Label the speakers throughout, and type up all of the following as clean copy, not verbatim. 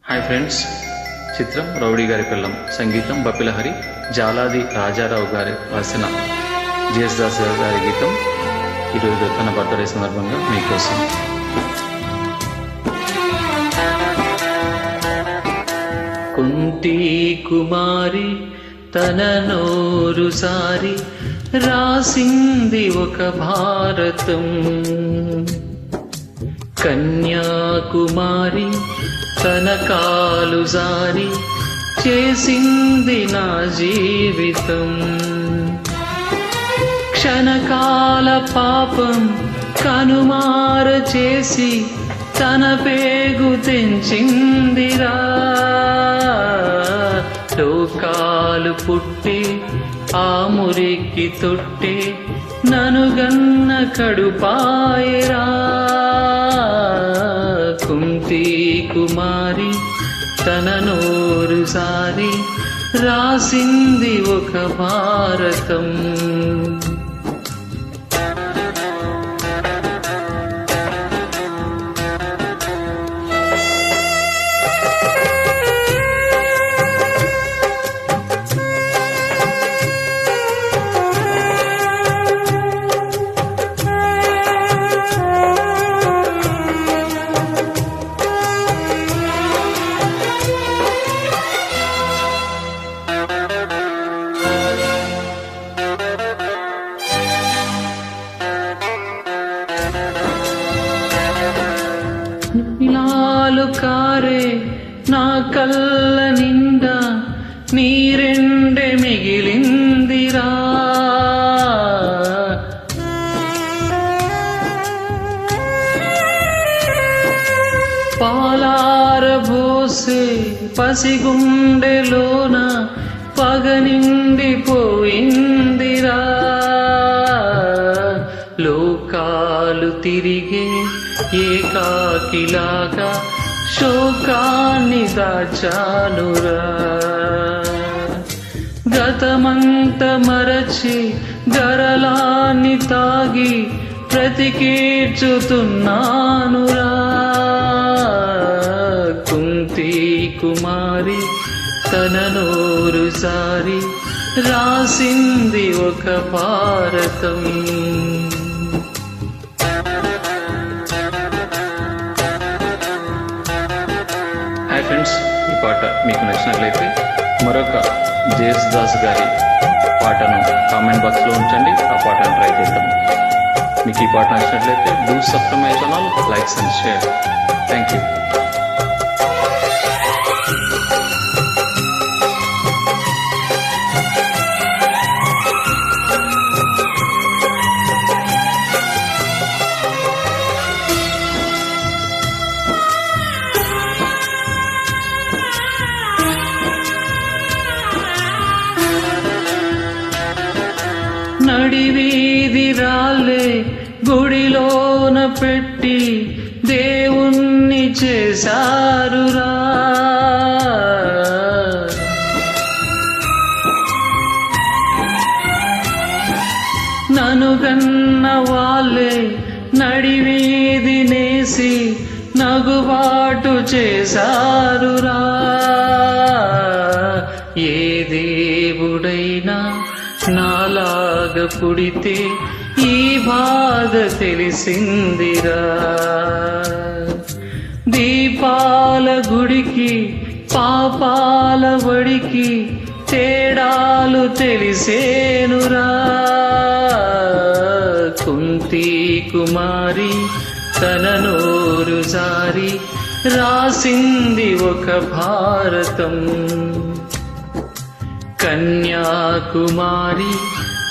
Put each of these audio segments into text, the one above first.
Speaker 1: Hi friends, చిత్రం rowdy గారి పిల్లం, సంగీతం బపిలహరి, జాలాది రాజారావు గారి రాసిన జిఎస్ దాస్ గారి గీతం ఈరోజు తన బర్త్డే సందర్భంగా మీకోసం. కుంటి కుమారి తన నోరు సారి రాసింది ఒక భారతం, కన్యాకుమారి తన కాలు జారి చేసింది నా జీవితం. క్షణకాల పాపం కనుమార చేసి తన పేగు తెంచిందిరా. లోకాలు పుట్టి ఆ మురికి తొట్టి ననుగన్న కడుపాయరా. కుంతి కుమారి తన నోరు సారి రాసింది ఒక భారతం. నీలాలు కారే నా కళ్ళ నిండా నీరెండే మిగిలిందిరా. పాలారబోసే పసిగుండెలోన పగ నిండిపోయిందిరా. లోకాలు తిరిగే ఏకాకిలాగా శోకాన్ని దాచానురా. గతమంత మరచి గరలాన్ని తాగి బ్రతికేర్చుతున్నానురా. కుంతి కుమారి తన నోరు సారి రాసింది ఒక భారతం. హాయ్ ఫ్రెండ్స్, ఈ పాట మీకు నచ్చినట్లయితే మరొక జిఎస్ దాస్ గారి పాటను కామెంట్ బాక్స్లో ఉంచండి, ఆ పాటను ట్రై చేద్దాం. మీకు ఈ పాట నచ్చినట్లయితే do subscribe my channel, likes and share. Thank you. నడివీధి రాళ్ళే గుడిలోన పెట్టి దేవుణ్ణి చేశారురా. ననుగన్న వాళ్ళే నడివీధి నేసి నగుబాటు చేశారురా. ఏ దేవుడైనా నాలాగ పుడితే ఈ బాధ తెలిసిందిరా. దీపాల గుడికి పాపాల వడికి తేడాలు తెలిసేనురా. కుంతి కుమారి తన నోరు జారి రాసింది ఒక భారతం, కన్యాకుమారి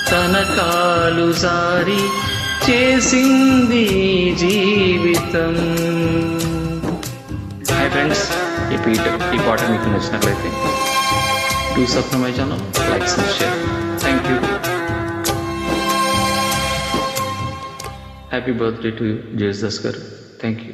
Speaker 1: తన కాలు జారి చేసింది జీవితం. హాయ్ ఫ్రెండ్స్, ఈ పాట మీకు నచ్చినట్లయితే do subscribe my channel, likes and share. Thank you. Happy birthday to GS Das గారు. Thank you.